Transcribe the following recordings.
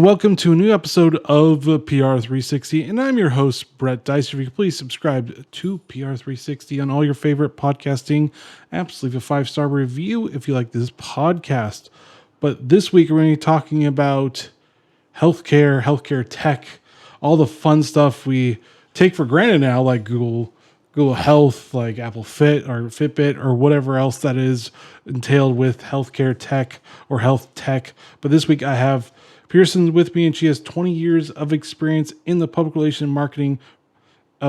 and welcome to a new episode of PR360. And I'm your host, Brett Dice. If you could please subscribe to PR360 on all your favorite podcasting apps. Leave a 5-star review if you like this podcast. But this week, we're going to be talking about healthcare tech, all the fun stuff we take for granted now, like Google Health, like Apple Fit or Fitbit or whatever else that is entailed with healthcare tech or health tech. But this week I have Pearson with me, and she has 20 years of experience in the public relations and marketing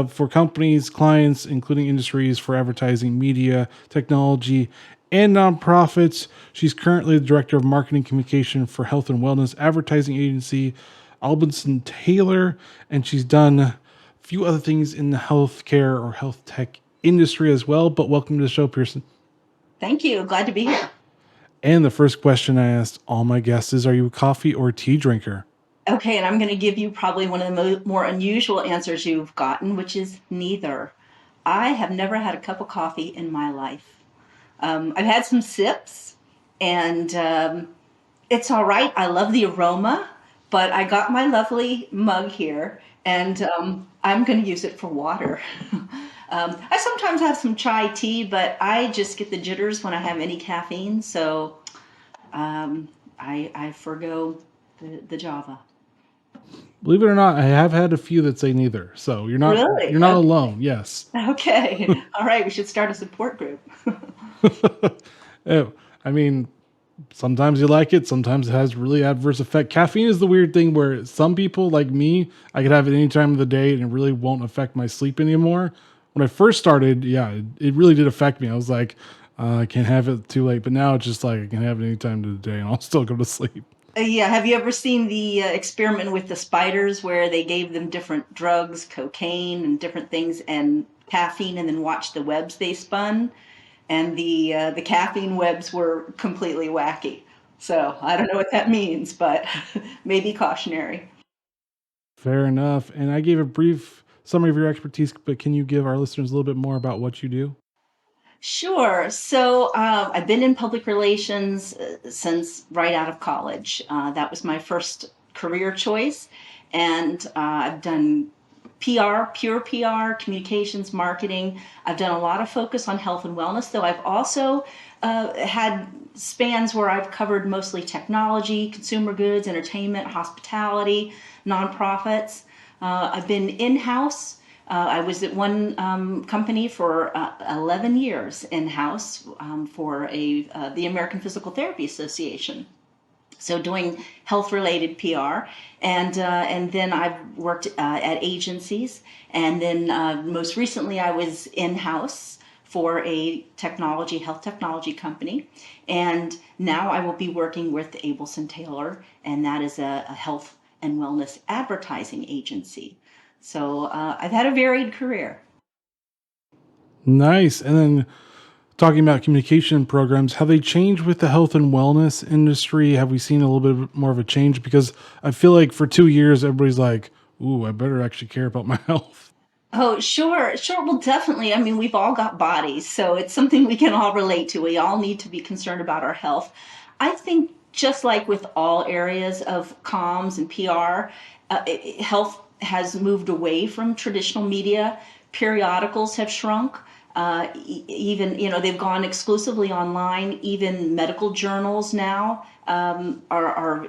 for companies, clients, including industries for advertising, media, technology, and nonprofits. She's currently the director of marketing communication for health and wellness advertising agency, Abelson Taylor, and she's done a few other things in the healthcare or health tech industry as well. But welcome to the show, Pearson. Thank you. Glad to be here. And the first question I asked all my guests is, are you a coffee or tea drinker? Okay, and I'm going to give you probably one of the more unusual answers you've gotten, which is neither. I have never had a cup of coffee in my life. I've had some sips, and it's all right. I love the aroma, but I got my lovely mug here, and I'm going to use it for water. I sometimes have some chai tea, but I just get the jitters when I have any caffeine, so I forgo the Java. Believe it or not, I have had a few that say neither. So you're not Really? you're not alone. Yes. Okay. All right. We should start a support group. I mean, sometimes you like it. Sometimes it has really adverse effect. Caffeine is the weird thing where some people like me, I could have it any time of the day and it really won't affect my sleep anymore. When I first started, it really did affect me. I was like, I can't have it too late. But now it's just like I can have it any time of the day and I'll still go to sleep. Yeah. Have you ever seen the experiment with the spiders where they gave them different drugs, cocaine and different things and caffeine, and then watched the webs they spun? And the caffeine webs were completely wacky. So I don't know what that means, but maybe cautionary. Fair enough. And I gave a brief summary of your expertise, but can you give our listeners a little bit more about what you do? Sure. So I've been in public relations since right out of college. That was my first career choice. And I've done PR, pure PR, communications, marketing. I've done a lot of focus on health and wellness, though I've also had spans where I've covered mostly technology, consumer goods, entertainment, hospitality, nonprofits. I've been in-house. I was at one company for 11 years in-house for the American Physical Therapy Association. So doing health-related PR, and then I've worked at agencies, and then most recently I was in-house for a health technology company, and now I will be working with Abelson Taylor, and that is a health and wellness advertising agency. So I've had a varied career. Nice. And then talking about communication programs, have they changed with the health and wellness industry? Have we seen a little bit more of a change? Because I feel like for 2 years, everybody's like, ooh, I better actually care about my health. Oh, sure. Well, definitely. I mean, we've all got bodies, so it's something we can all relate to. We all need to be concerned about our health. I think just like with all areas of comms and PR, health has moved away from traditional media. Periodicals have shrunk. Even, they've gone exclusively online. Even medical journals now are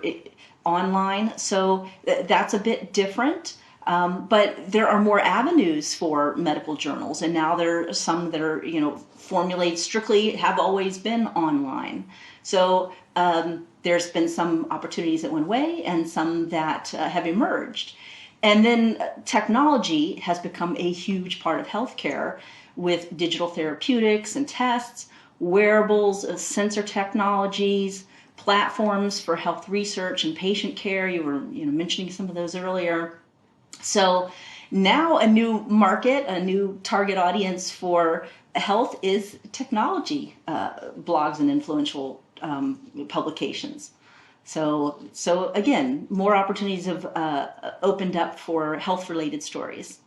online. So that's a bit different. But there are more avenues for medical journals. And now there are some that are, formulated strictly, have always been online. So there's been some opportunities that went away and some that have emerged. And then technology has become a huge part of healthcare with digital therapeutics and tests, wearables, sensor technologies, platforms for health research and patient care. You were mentioning some of those earlier. So now a new market, a new target audience for health is technology blogs and influential publications. So again, more opportunities have opened up for health-related stories.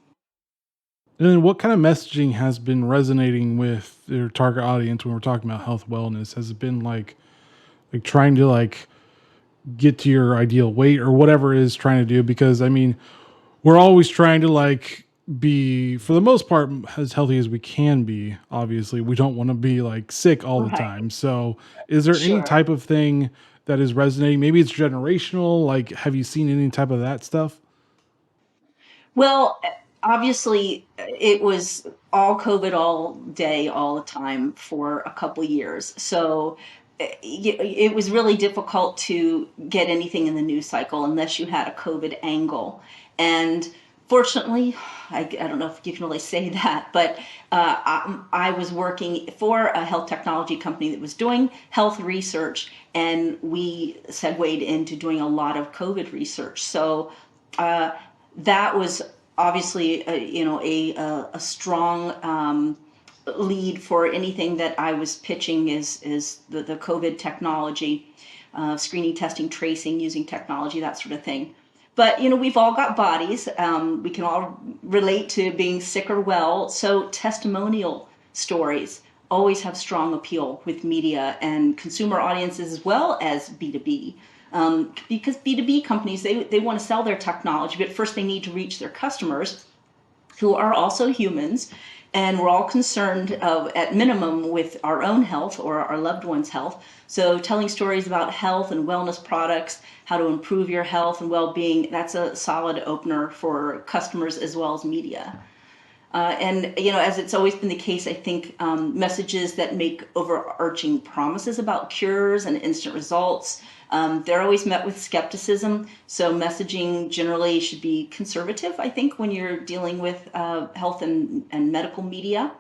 And then what kind of messaging has been resonating with your target audience when we're talking about health wellness? Has it been like trying to get to your ideal weight or whatever it is trying to do. Because I mean, we're always trying to like be, for the most part, as healthy as we can be. Obviously, we don't want to be like sick all the Right. time. So, is there any Sure. type of thing that is resonating? Maybe it's generational. Like, have you seen any type of that stuff? Well, obviously, it was all COVID all day, all the time for a couple years. So it was really difficult to get anything in the news cycle unless you had a COVID angle. And fortunately, I don't know if you can really say that, but I was working for a health technology company that was doing health research, and we segued into doing a lot of COVID research. So uh, that was obviously a strong lead for anything that I was pitching is the COVID technology, screening, testing, tracing, using technology, that sort of thing. But we've all got bodies. We can all relate to being sick or well. So testimonial stories always have strong appeal with media and consumer audiences as well as B2B. Because B2B companies, they want to sell their technology, but first they need to reach their customers who are also humans. And we're all concerned at minimum with our own health or our loved ones' health. So telling stories about health and wellness products, how to improve your health and well-being, that's a solid opener for customers as well as media. And as it's always been the case, I think messages that make overarching promises about cures and instant results, they're always met with skepticism. So messaging generally should be conservative, I think, when you're dealing with health and medical media.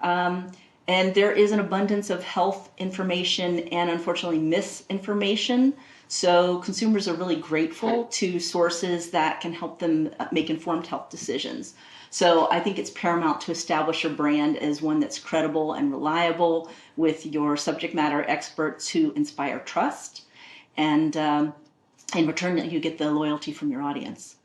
And there is an abundance of health information and unfortunately misinformation. So consumers are really grateful to sources that can help them make informed health decisions. So I think it's paramount to establish your brand as one that's credible and reliable with your subject matter experts who inspire trust. And in return, you get the loyalty from your audience.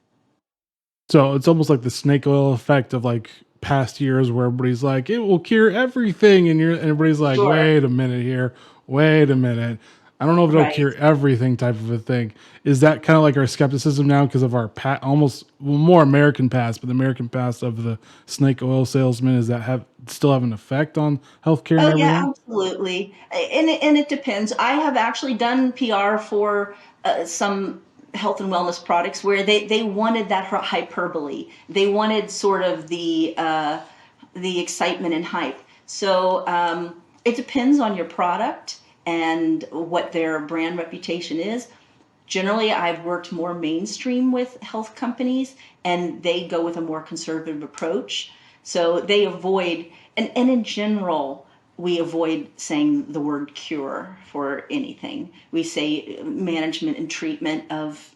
So it's almost like the snake oil effect of like past years where everybody's like, it will cure everything. And everybody's like, Sure. wait a minute here. Wait a minute. I don't know if it'll Right. cure everything type of a thing. Is that kind of like our skepticism now because of our almost more American past, but the American past of the snake oil salesman, is that still have an effect on healthcare and Oh yeah, everything? absolutely. And it depends. I have actually done PR for some health and wellness products where they wanted that hyperbole. They wanted sort of the excitement and hype. So it depends on your product and what their brand reputation is. Generally, I've worked more mainstream with health companies, and they go with a more conservative approach. So they avoid, and in general, we avoid saying the word cure for anything. We say management and treatment of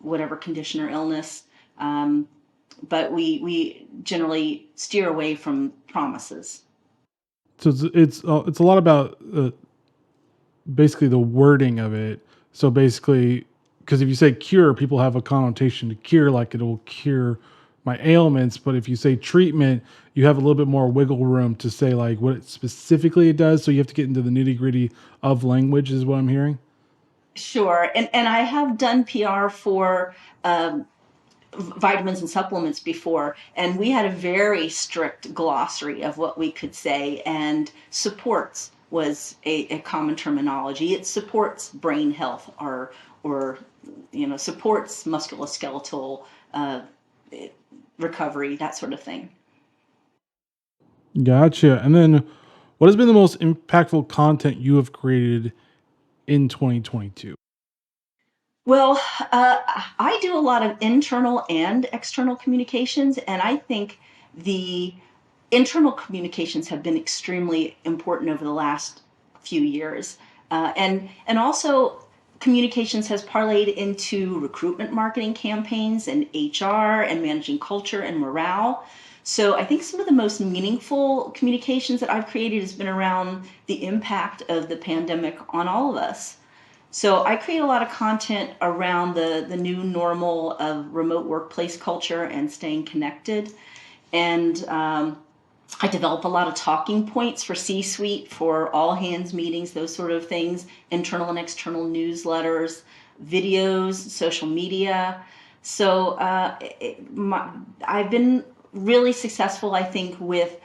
whatever condition or illness, but we generally steer away from promises. So it's a lot about basically the wording of it. So basically, because if you say cure, people have a connotation to cure, like it will cure my ailments. But if you say treatment, you have a little bit more wiggle room to say like what it specifically it does. So you have to get into the nitty gritty of language, is what I'm hearing. Sure, and I have done PR for vitamins and supplements before, and we had a very strict glossary of what we could say. And supports was a common terminology. It supports brain health, or supports musculoskeletal uh, recovery, that sort of thing. Gotcha. And then, what has been the most impactful content you have created in 2022? Well, I do a lot of internal and external communications, and I think the internal communications have been extremely important over the last few years, and also communications has parlayed into recruitment marketing campaigns and HR and managing culture and morale. So I think some of the most meaningful communications that I've created has been around the impact of the pandemic on all of us. So I create a lot of content around the new normal of remote workplace culture and staying connected. And I develop a lot of talking points for C-suite, for all hands meetings, those sort of things, internal and external newsletters videos, social media. So I've been really successful, I think, with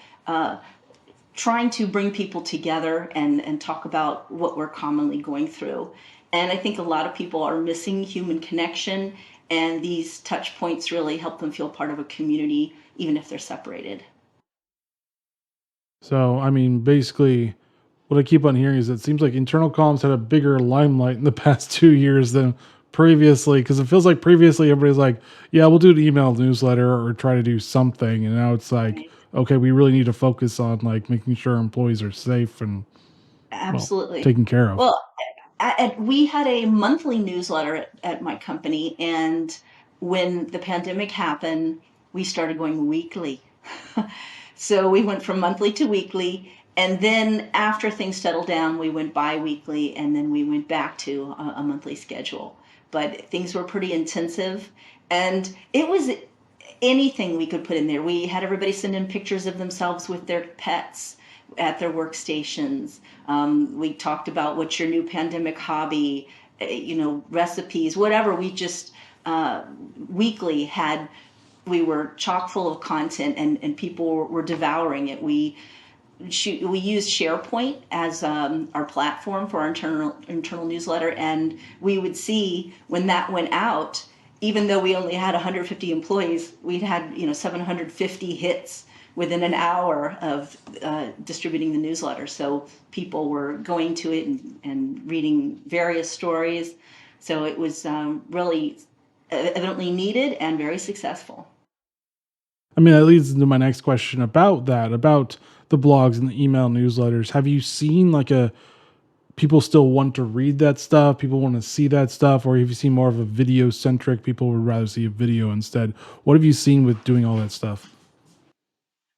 trying to bring people together and talk about what we're commonly going through. And I think a lot of people are missing human connection, and these touch points really help them feel part of a community, even if they're separated. So, I mean, basically, what I keep on hearing is it seems like internal comms had a bigger limelight in the past 2 years than previously. Because it feels like previously everybody's like, yeah, we'll do an email newsletter or try to do something. And now it's like, Right. okay, we really need to focus on like making sure employees are safe and, well, Absolutely. taken care of. Well, we had a monthly newsletter at my company, and when the pandemic happened, we started going weekly. So we went from monthly to weekly, and then after things settled down, we went bi-weekly, and then we went back to a monthly schedule. But things were pretty intensive, and it was anything we could put in there. We had everybody send in pictures of themselves with their pets at their workstations. We talked about what's your new pandemic hobby, recipes, whatever. We just weekly had, we were chock full of content, and people were devouring it. We used SharePoint as our platform for our internal newsletter, and we would see when that went out, even though we only had 150 employees, we'd had 750 hits within an hour of distributing the newsletter. So people were going to it and reading various stories. So it was really evidently needed and very successful. I mean, that leads into my next question about that, about the blogs and the email newsletters. Have you seen like a people still want to read that stuff? People want to see that stuff, or have you seen more of a video centric? People would rather see a video instead. What have you seen with doing all that stuff?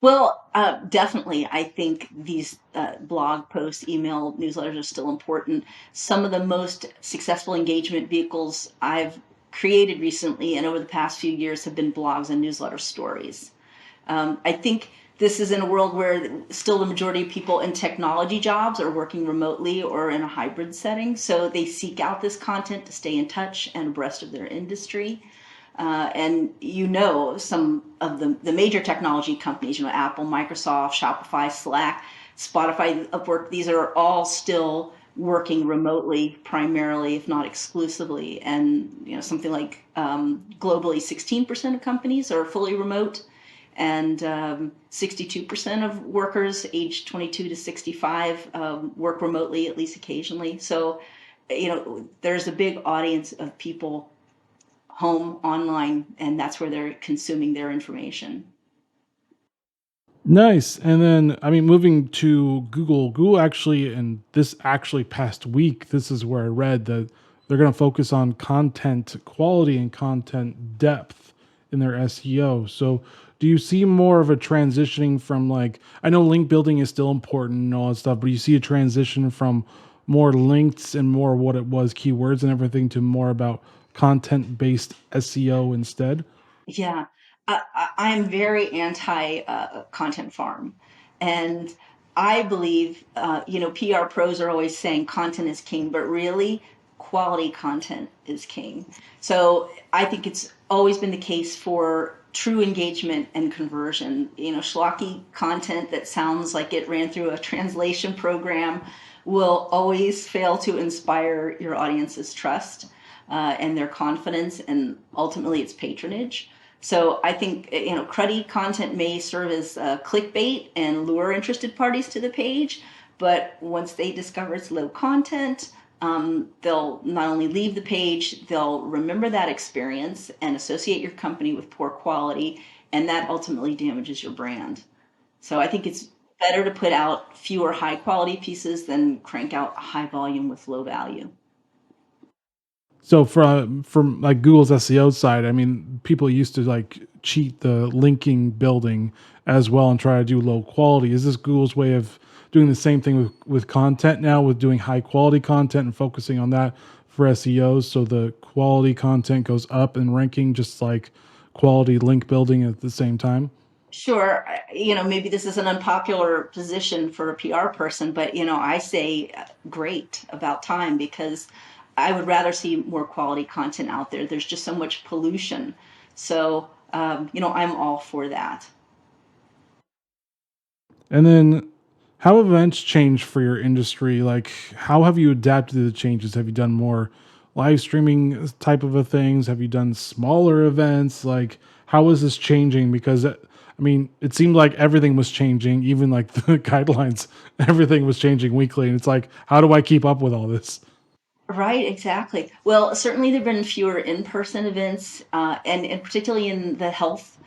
Well, definitely. I think these blog posts, email newsletters are still important. Some of the most successful engagement vehicles I've created recently and over the past few years have been blogs and newsletter stories. I think this is in a world where still the majority of people in technology jobs are working remotely or in a hybrid setting. So they seek out this content to stay in touch and abreast of their industry. And some of the major technology companies, Apple, Microsoft, Shopify, Slack, Spotify, Upwork, these are all still working remotely primarily, if not exclusively. And, something like globally 16% of companies are fully remote, and 62% of workers aged 22 to 65 work remotely at least occasionally. So, there's a big audience of people home online, and that's where they're consuming their information. Nice. And then, I mean, moving to Google, Google actually, and this actually past week, this is where I read that they're going to focus on content quality and content depth in their SEO. So, do you see more of a transitioning from like, I know link building is still important and all that stuff, but you see a transition from more links and more what it was, keywords and everything, to more about content based SEO instead? Yeah, I am very anti content farm, and I believe PR pros are always saying content is king, but really quality content is king. So I think it's always been the case for true engagement and conversion. Schlocky content that sounds like it ran through a translation program will always fail to inspire your audience's trust and their confidence, and ultimately its patronage. So I think cruddy content may serve as clickbait and lure interested parties to the page, but once they discover it's low content, they'll not only leave the page, they'll remember that experience and associate your company with poor quality, and that ultimately damages your brand. So I think it's better to put out fewer high quality pieces than crank out high volume with low value. So from like Google's SEO side, I mean, people used to like cheat the linking building as well and try to do low quality. Is this Google's way of doing the same thing with content now, with doing high quality content and focusing on that for SEOs, so the quality content goes up in ranking, just like quality link building at the same time? Sure, maybe this is an unpopular position for a PR person, but I say great about time, because I would rather see more quality content out there. There's just so much pollution. So, I'm all for that. And then how have events changed for your industry? Like, how have you adapted to the changes? Have you done more live streaming type of a things? Have you done smaller events? Like, how is this changing? Because I mean, it seemed like everything was changing, even like the guidelines, everything was changing weekly. And it's like, how do I keep up with all this? Right, exactly. Well, certainly there have been fewer in-person events, and particularly in the health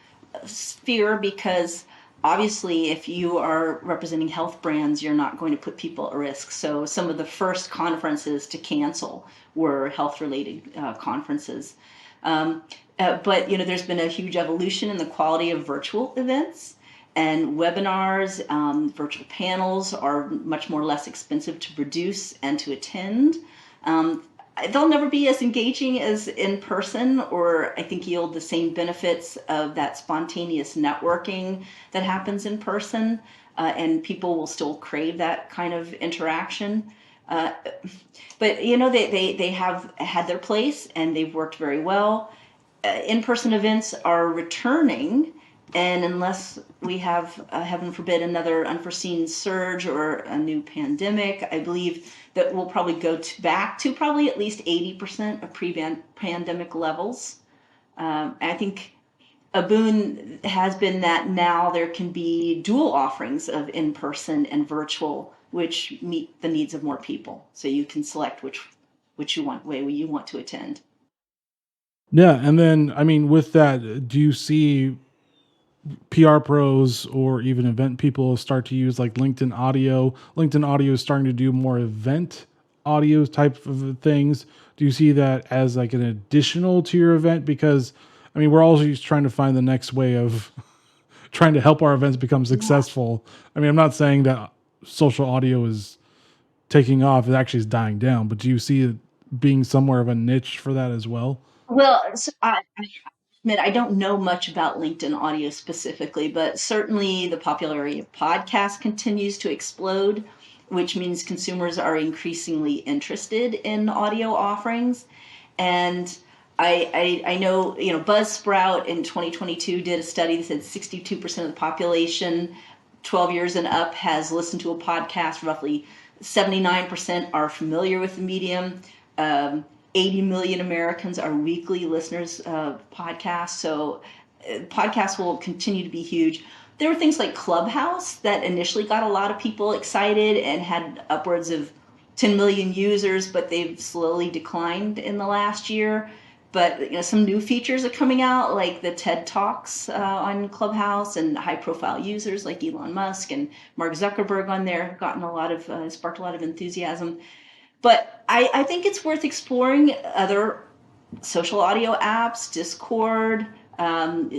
sphere, because obviously, if you are representing health brands, you're not going to put people at risk. So some of the first conferences to cancel were health-related conferences. But there's been a huge evolution in the quality of virtual events. And webinars, virtual panels are much more less expensive to produce and to attend. Um, they'll never be as engaging as in person, or I think yield the same benefits of that spontaneous networking that happens in person. And people will still crave that kind of interaction. Uh, but they have had their place and they've worked very well. In-person events are returning, and unless we have, heaven forbid, another unforeseen surge or a new pandemic, I believe that we'll probably back to probably at least 80% of pre-pandemic levels. I think a boon has been that now there can be dual offerings of in-person and virtual, which meet the needs of more people. So you can select which way you want to attend. Yeah. And then, I mean, with that, do you see PR pros or even event people start to use like LinkedIn audio? LinkedIn audio is starting to do more event audio type of things. Do you see that as like an additional to your event? Because I mean, we're always trying to find the next way of trying to help our events become Yeah. successful. I mean, I'm not saying that social audio is taking off, it actually is dying down, but do you see it being somewhere of a niche for that as well? Well, so I admit I don't know much about LinkedIn audio specifically, but certainly the popularity of podcasts continues to explode, which means consumers are increasingly interested in audio offerings. And I know, Buzzsprout in 2022 did a study that said 62% of the population 12 years and up has listened to a podcast. Roughly 79% are familiar with the medium. Um, 80 million Americans are weekly listeners of podcasts. So podcasts will continue to be huge. There were things like Clubhouse that initially got a lot of people excited and had upwards of 10 million users, but they've slowly declined in the last year. But some new features are coming out, like the TED Talks on Clubhouse, and high-profile users like Elon Musk and Mark Zuckerberg on there have gotten sparked a lot of enthusiasm. But I think it's worth exploring other social audio apps, Discord,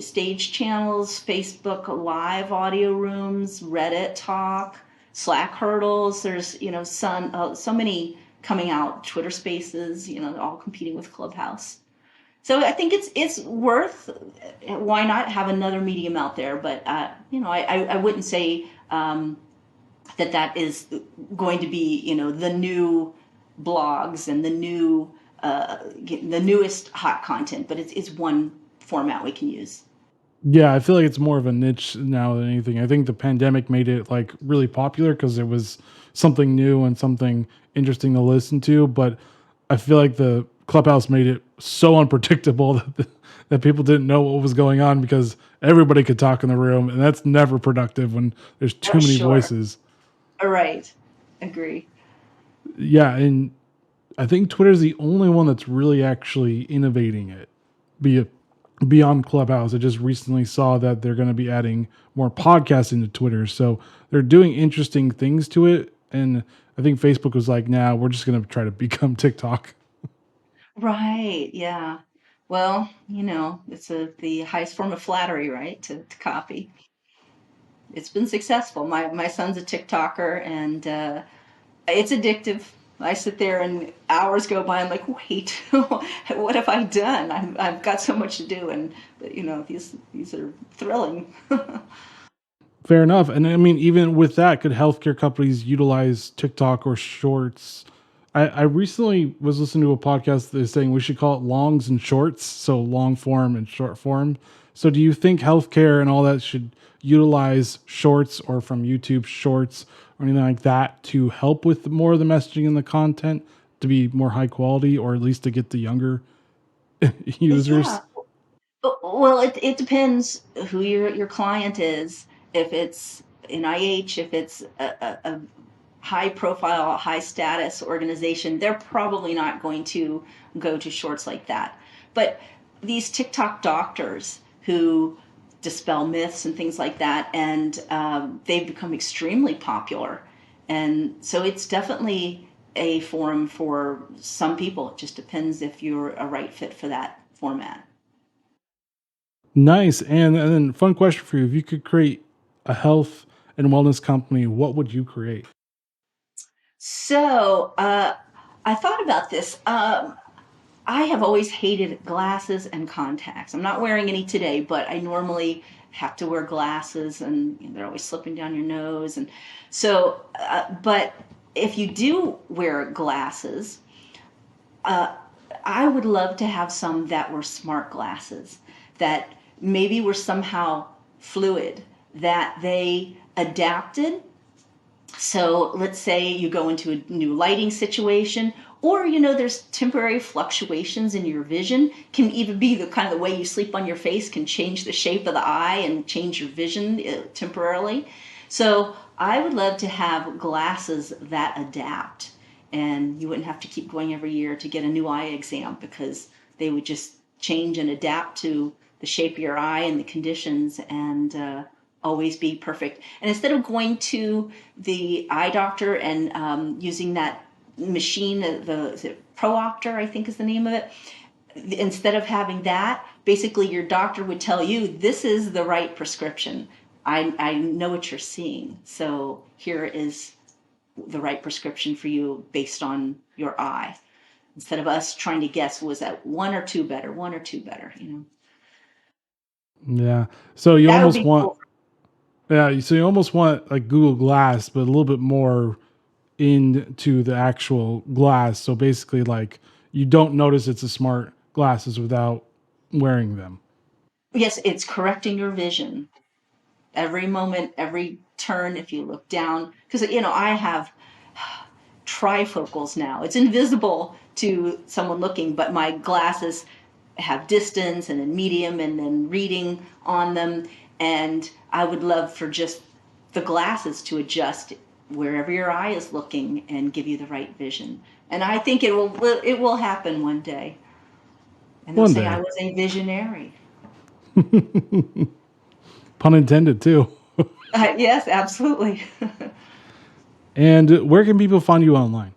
stage channels, Facebook Live audio rooms, Reddit Talk, Slack hurdles. There's so many coming out, Twitter Spaces, all competing with Clubhouse. So I think it's worth. Why not have another medium out there? But I wouldn't say that is going to be the new blogs and the newest hot content, but it's one format we can use. Yeah, I feel like it's more of a niche now than anything. I think the pandemic made it like really popular because it was something new and something interesting to listen to. But I feel like the Clubhouse made it so unpredictable that people didn't know what was going on because everybody could talk in the room, and that's never productive when there's too many Sure. voices. All right. Agree. Yeah, and I think Twitter's the only one that's really actually innovating it. Be it beyond Clubhouse. I just recently saw that they're going to be adding more podcasts into Twitter. So they're doing interesting things to it. And I think Facebook was like, nah, we're just going to try to become TikTok. Right. Yeah. Well, it's the highest form of flattery, right? To copy. It's been successful. My son's a TikToker, and it's addictive. I sit there and hours go by. I'm like, wait, what have I done? I've got so much to do, and these are thrilling. Fair enough. And I mean, even with that, could healthcare companies utilize TikTok or shorts I recently was listening to a podcast that's saying we should call it longs and shorts, so long form and short form. So do you think healthcare and all that should utilize shorts or from YouTube shorts or anything like that to help with more of the messaging and the content to be more high quality, or at least to get the younger Yeah. users? Well, it depends who your client is. If it's an IH, if it's a high profile, high status organization, they're probably not going to go to shorts like that. But these TikTok doctors who dispel myths and things like that, and they've become extremely popular. And so it's definitely a forum for some people. It just depends if you're a right fit for that format. Nice. And then fun question for you. If you could create a health and wellness company, what would you create? So I thought about this. I have always hated glasses and contacts. I'm not wearing any today, but I normally have to wear glasses, and they're always slipping down your nose. And so, but if you do wear glasses, uh, I would love to have some that were smart glasses that maybe were somehow fluid, that they adapted. So let's say you go into a new lighting situation, or there's temporary fluctuations in your vision. Can even be the kind of the way you sleep on your face can change the shape of the eye and change your vision temporarily. So I would love to have glasses that adapt, and you wouldn't have to keep going every year to get a new eye exam, because they would just change and adapt to the shape of your eye and the conditions, and always be perfect. And instead of going to the eye doctor and using that machine, is it Proopter, I think is the name of it. Instead of having that, basically your doctor would tell you, this is the right prescription. I know what you're seeing. So here is the right prescription for you based on your eye. Instead of us trying to guess, was that one or two better. Yeah. So you That would almost be want, cool. yeah. So you almost want like Google Glass, but a little bit more into the actual glass. So basically, like you don't notice it's a smart glasses without wearing them. Yes, it's correcting your vision every moment, every turn. If you look down, because I have trifocals now. It's invisible to someone looking, but my glasses have distance and then medium and then reading on them. And I would love for just the glasses to adjust wherever your eye is looking and give you the right vision. And I think it will happen one day. And they'll One say I day. was a visionary. Pun intended, too. Yes, absolutely. And where can people find you online?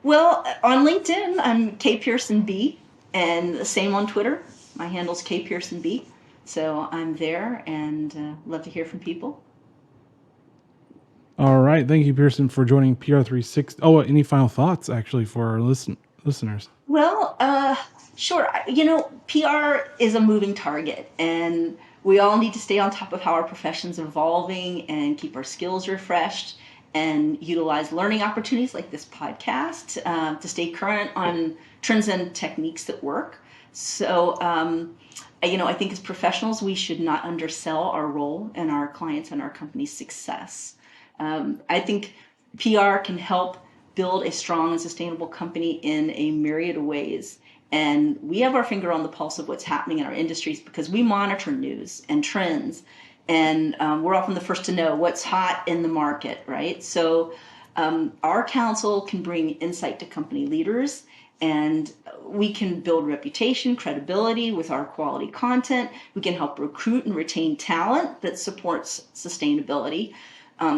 Well, on LinkedIn, I'm K Pearson B, and the same on Twitter. My handle's K Pearson B. So I'm there, and love to hear from people. All right. Thank you, Pearson, for joining PR36. Oh, any final thoughts, actually, for our listeners? Well, sure. PR is a moving target, and we all need to stay on top of how our profession's evolving and keep our skills refreshed and utilize learning opportunities like this podcast to stay current on trends and techniques that work. So, I think as professionals, we should not undersell our role in our clients and our company's success. I think PR can help build a strong and sustainable company in a myriad of ways. And we have our finger on the pulse of what's happening in our industries because we monitor news and trends. And we're often the first to know what's hot in the market, right? So our council can bring insight to company leaders, and we can build reputation, credibility with our quality content. We can help recruit and retain talent that supports sustainability.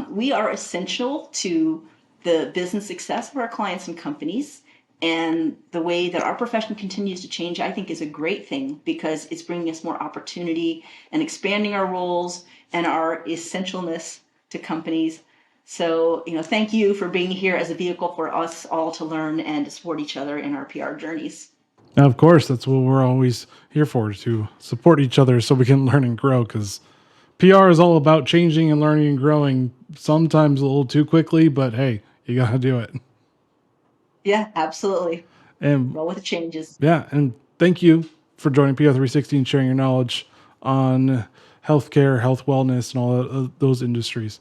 We are essential to the business success of our clients and companies. And the way that our profession continues to change, I think, is a great thing because it's bringing us more opportunity and expanding our roles and our essentialness to companies. So, thank you for being here as a vehicle for us all to learn and to support each other in our PR journeys. Now, of course, that's what we're always here for, to support each other so we can learn and grow, because PR is all about changing and learning and growing, sometimes a little too quickly, but hey, you got to do it. Yeah, absolutely. And Roll with the changes. yeah, and thank you for joining PR360 and sharing your knowledge on healthcare, health wellness, and all of those industries.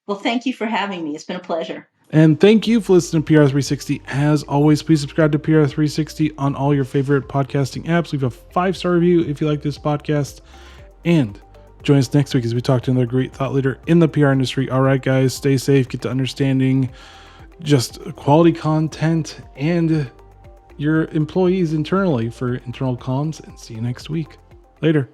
Well, thank you for having me. It's been a pleasure. And thank you for listening to PR360. As always, please subscribe to PR360 on all your favorite podcasting apps. Leave a 5-star review if you like this podcast. And join us next week as we talk to another great thought leader in the PR industry. All right, guys, stay safe, get to understanding just quality content and your employees internally for internal comms. And see you next week. Later.